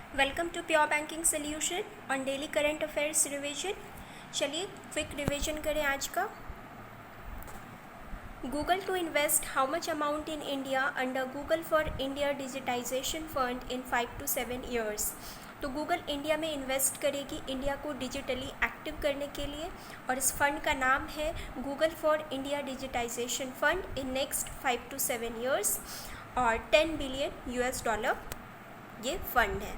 Welcome to pure banking solution on daily current affairs revision. चलिए quick revision करें आज का। Google to invest how much amount in India under Google for India digitization fund in 5 to 7 years। तो Google India में invest करेगी India को digitally active करने के लिए, और इस फंड का नाम है Google for India digitization fund in next 5 to 7 years, और $10 billion ये फंड है।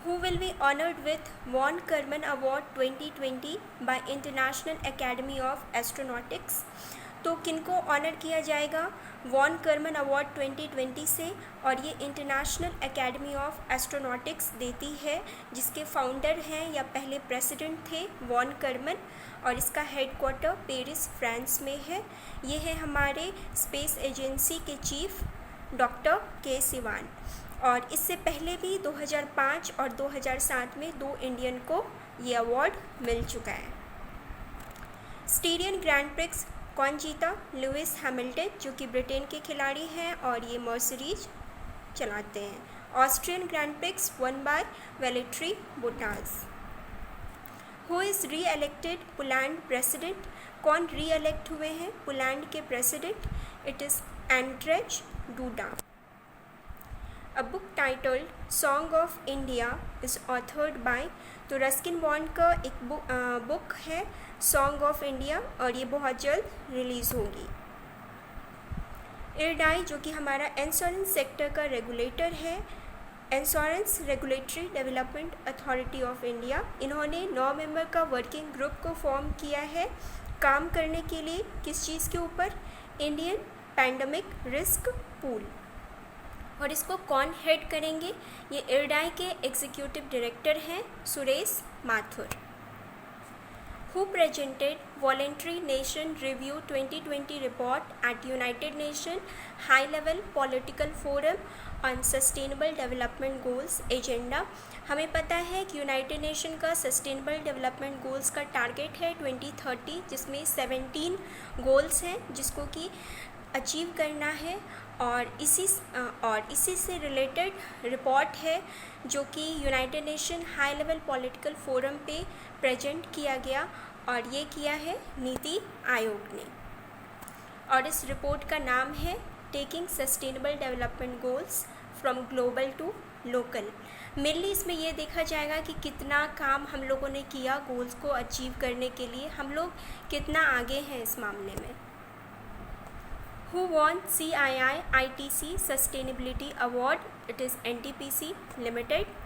Who will be honored with Von Karman Award 2020 by International Academy of Astronautics। तो किनको ऑनर किया जाएगा वॉन करमन अवार्ड 2020 से, और ये इंटरनेशनल एकेडमी ऑफ एस्ट्रोनॉटिक्स देती है, जिसके फाउंडर हैं या पहले प्रेसिडेंट थे वॉन करमन, और इसका हेडक्वार्टर पेरिस फ्रांस में है। ये है हमारे स्पेस एजेंसी के चीफ डॉक्टर के सिवान, और इससे पहले भी 2005 और 2007 में 2 इंडियन को ये अवार्ड मिल चुका है। स्टीरियन ग्रैंड प्रिक्स कौन जीता? लुइस हैमिल्टन, जो कि ब्रिटेन के खिलाड़ी हैं और ये मर्सिडीज चलाते हैं। Austrian Grand Prix won by Valtteri Bottas. Who is reelected Poland president? कौन री एलेक्ट हुए हैं पोलैंड के president? It is Andrzej Duda. A book titled Song of India is authored by, तो रस्किन बॉन्ड का एक book है song of India, और ये बहुत जल्द रिलीज़ होगी। इरडाई, जो कि हमारा इंश्योरेंस सेक्टर का रेगुलेटर है, insurance regulatory development authority of India, इन्होंने 9 मेंबर का वर्किंग ग्रुप को फॉर्म किया है काम करने के लिए। किस चीज़ के ऊपर? Indian pandemic risk pool. और इसको कौन हेड करेंगे? ये इरडाई के एग्जीक्यूटिव डायरेक्टर हैं Suresh Mathur. Who presented voluntary nation review 2020 report eight United nation high level political forum on sustainable development goals agenda. हमें पता है कि यूनाइटेड नेशन का सस्टेनेबल डेवलपमेंट गोल्स का टारगेट है 2030, जिसमें 17 गोल्स हैं जिसको कि अचीव करना है, और इसी से रिलेटेड रिपोर्ट है जो कि United nation high level political forum पे प्रेजेंट किया गया, और ये किया है नीति आयोग ने। और इस रिपोर्ट का नाम है taking sustainable development goals from global to local. Mainly इसमें ये देखा जाएगा कि कितना काम हम लोगों ने किया गोल्स को अचीव करने के लिए, हम लोग कितना आगे हैं इस मामले में। Who won CII ITC Sustainability Award? It is NTPC Limited.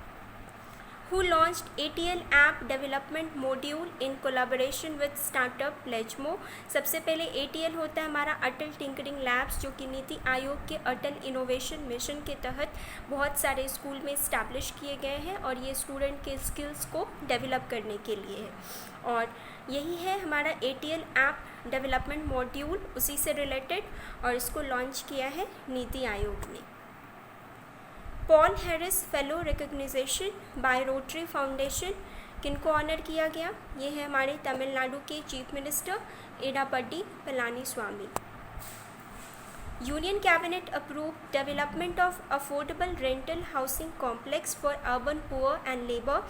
Who launched ATL app development module in collaboration with startup Pledgemo? सबसे पहले ATL होता है हमारा अटल टिंकरिंग लैब्स, जो कि नीति आयोग के अटल इनोवेशन मिशन के तहत बहुत सारे स्कूल में इस्टेब्लिश किए गए हैं, और ये स्टूडेंट के स्किल्स को डेवलप करने के लिए है। और यही है हमारा ATL ऐप डेवलपमेंट मॉड्यूल, उसी से रिलेटेड, और इसको लॉन्च किया है नीति आयोग ने। Paul Harris fellow recognition by Rotary Foundation, किनको ऑनर किया गया? ये है हमारे तमिलनाडु के chief minister Edappadi Palaniswami. Union cabinet approve development of affordable rental housing complex for urban poor and labour.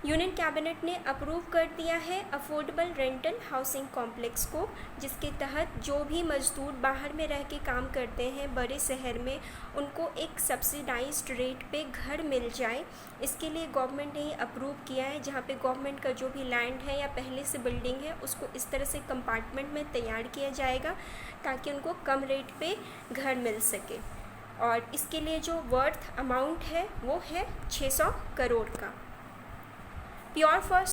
Union cabinet ने अप्रूव कर दिया है अफोर्डेबल रेंटल हाउसिंग कॉम्प्लेक्स को, जिसके तहत जो भी मजदूर बाहर में रह के काम करते हैं बड़े शहर में, उनको एक सब्सिडाइज्ड रेट पे घर मिल जाए। इसके लिए गवर्नमेंट ने अप्रूव किया है, जहाँ पे गवर्नमेंट का जो भी लैंड है या पहले से बिल्डिंग है उसको इस तरह से कंपार्टमेंट में तैयार किया जाएगा ताकि उनको कम रेट पे घर मिल सके। और इसके लिए जो वर्थ अमाउंट है वो है 600 करोड़ का। Pure for